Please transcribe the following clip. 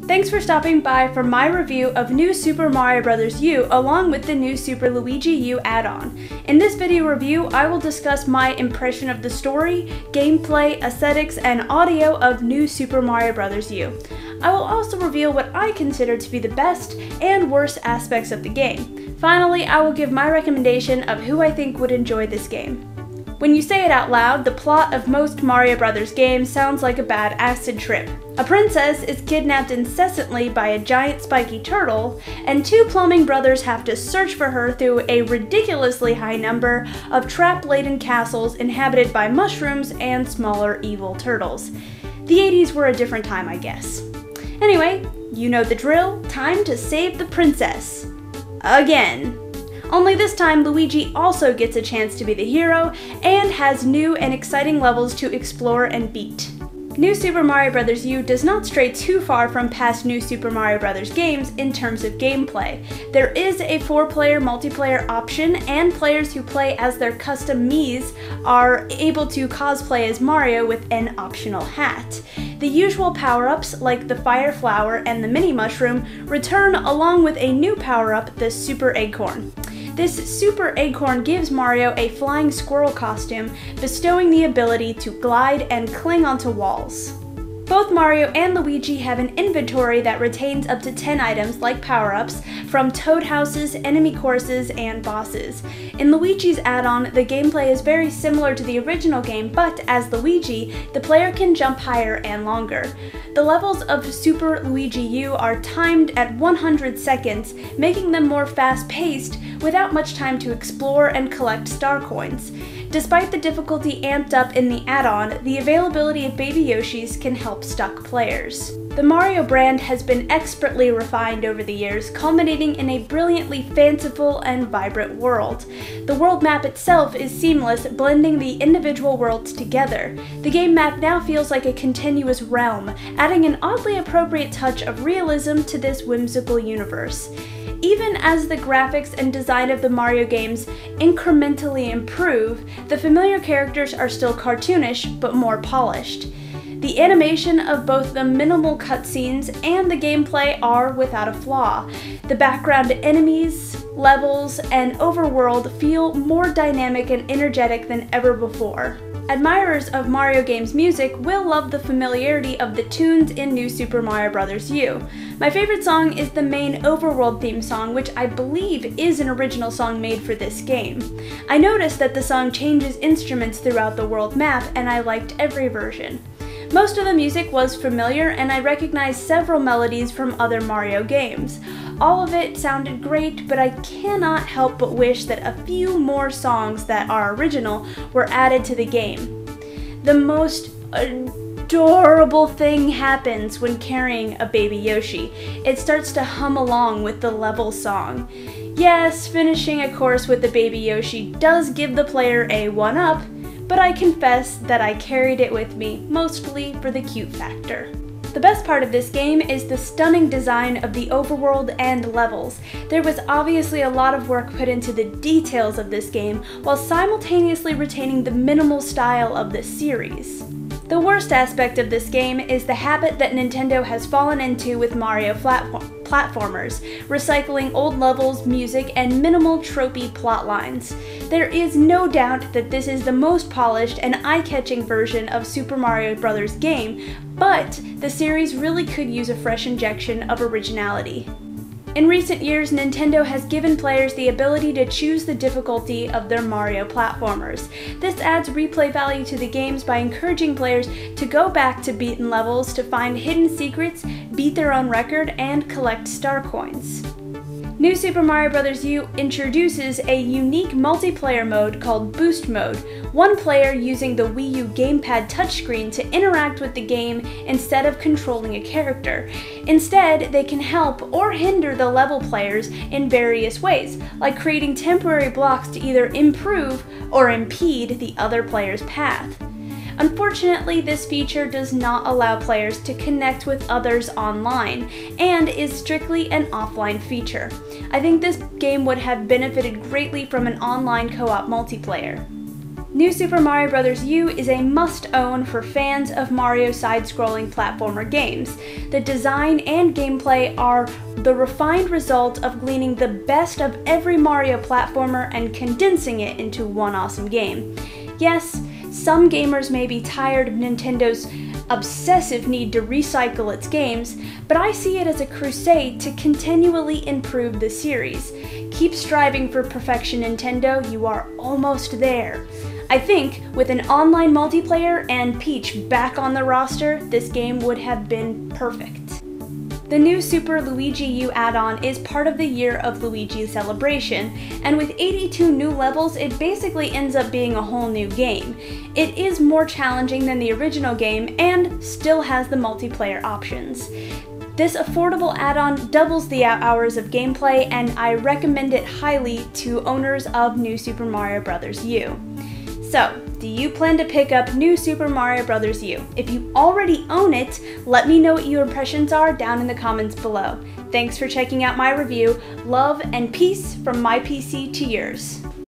Thanks for stopping by for my review of New Super Mario Bros. U along with the new Super Luigi U add-on. In this video review, I will discuss my impression of the story, gameplay, aesthetics, and audio of New Super Mario Bros. U. I will also reveal what I consider to be the best and worst aspects of the game. Finally, I will give my recommendation of who I think would enjoy this game. When you say it out loud, the plot of most Mario Bros. Games sounds like a bad acid trip. A princess is kidnapped incessantly by a giant spiky turtle, and two plumbing brothers have to search for her through a ridiculously high number of trap-laden castles inhabited by mushrooms and smaller evil turtles. The 80s were a different time, I guess. Anyway, you know the drill. Time to save the princess. Again. Only this time, Luigi also gets a chance to be the hero and has new and exciting levels to explore and beat. New Super Mario Bros. U does not stray too far from past New Super Mario Bros. Games in terms of gameplay. There is a 4-player multiplayer option, and players who play as their custom Miis are able to cosplay as Mario with an optional hat. The usual power-ups, like the Fire Flower and the Mini Mushroom, return along with a new power-up, the Super Acorn. This Super Acorn gives Mario a flying squirrel costume, bestowing the ability to glide and cling onto walls. Both Mario and Luigi have an inventory that retains up to 10 items like power-ups from toad houses, enemy courses, and bosses. In Luigi's add-on, the gameplay is very similar to the original game, but as Luigi, the player can jump higher and longer. The levels of Super Luigi U are timed at 100 seconds, making them more fast-paced without much time to explore and collect star coins. Despite the difficulty amped up in the add-on, the availability of Baby Yoshis can help stuck players. The Mario brand has been expertly refined over the years, culminating in a brilliantly fanciful and vibrant world. The world map itself is seamless, blending the individual worlds together. The game map now feels like a continuous realm, adding an oddly appropriate touch of realism to this whimsical universe. Even as the graphics and design of the Mario games incrementally improve, the familiar characters are still cartoonish, but more polished. The animation of both the minimal cutscenes and the gameplay are without a flaw. The background enemies, levels, and overworld feel more dynamic and energetic than ever before. Admirers of Mario games' music will love the familiarity of the tunes in New Super Mario Bros. U. My favorite song is the main overworld theme song, which I believe is an original song made for this game. I noticed that the song changes instruments throughout the world map, and I liked every version. Most of the music was familiar, and I recognized several melodies from other Mario games. All of it sounded great, but I cannot help but wish that a few more songs that are original were added to the game. The most adorable thing happens when carrying a Baby Yoshi. It starts to hum along with the level song. Yes, finishing a course with the Baby Yoshi does give the player a 1-up, but I confess that I carried it with me, mostly for the cute factor. The best part of this game is the stunning design of the overworld and levels. There was obviously a lot of work put into the details of this game, while simultaneously retaining the minimal style of the series. The worst aspect of this game is the habit that Nintendo has fallen into with Mario platformers, recycling old levels, music, and minimal tropey plot lines. There is no doubt that this is the most polished and eye-catching version of Super Mario Bros. Game, but the series really could use a fresh injection of originality. In recent years, Nintendo has given players the ability to choose the difficulty of their Mario platformers. This adds replay value to the games by encouraging players to go back to beaten levels to find hidden secrets, beat their own record, and collect star coins. New Super Mario Bros. U introduces a unique multiplayer mode called Boost Mode, one player using the Wii U gamepad touchscreen to interact with the game instead of controlling a character. Instead, they can help or hinder the level players in various ways, like creating temporary blocks to either improve or impede the other player's path. Unfortunately, this feature does not allow players to connect with others online, and is strictly an offline feature. I think this game would have benefited greatly from an online co-op multiplayer. New Super Mario Bros. U is a must-own for fans of Mario side-scrolling platformer games. The design and gameplay are the refined result of gleaning the best of every Mario platformer and condensing it into one awesome game. Yes, some gamers may be tired of Nintendo's obsessive need to recycle its games, but I see it as a crusade to continually improve the series. Keep striving for perfection, Nintendo, you are almost there. I think, with an online multiplayer and Peach back on the roster, this game would have been perfect. The new Super Luigi U add-on is part of the Year of Luigi celebration, and with 82 new levels, it basically ends up being a whole new game. It is more challenging than the original game and still has the multiplayer options. This affordable add-on doubles the hours of gameplay, and I recommend it highly to owners of New Super Mario Bros. U. So, do you plan to pick up New Super Mario Bros. U? If you already own it, let me know what your impressions are down in the comments below. Thanks for checking out my review. Love and peace from my PC to yours.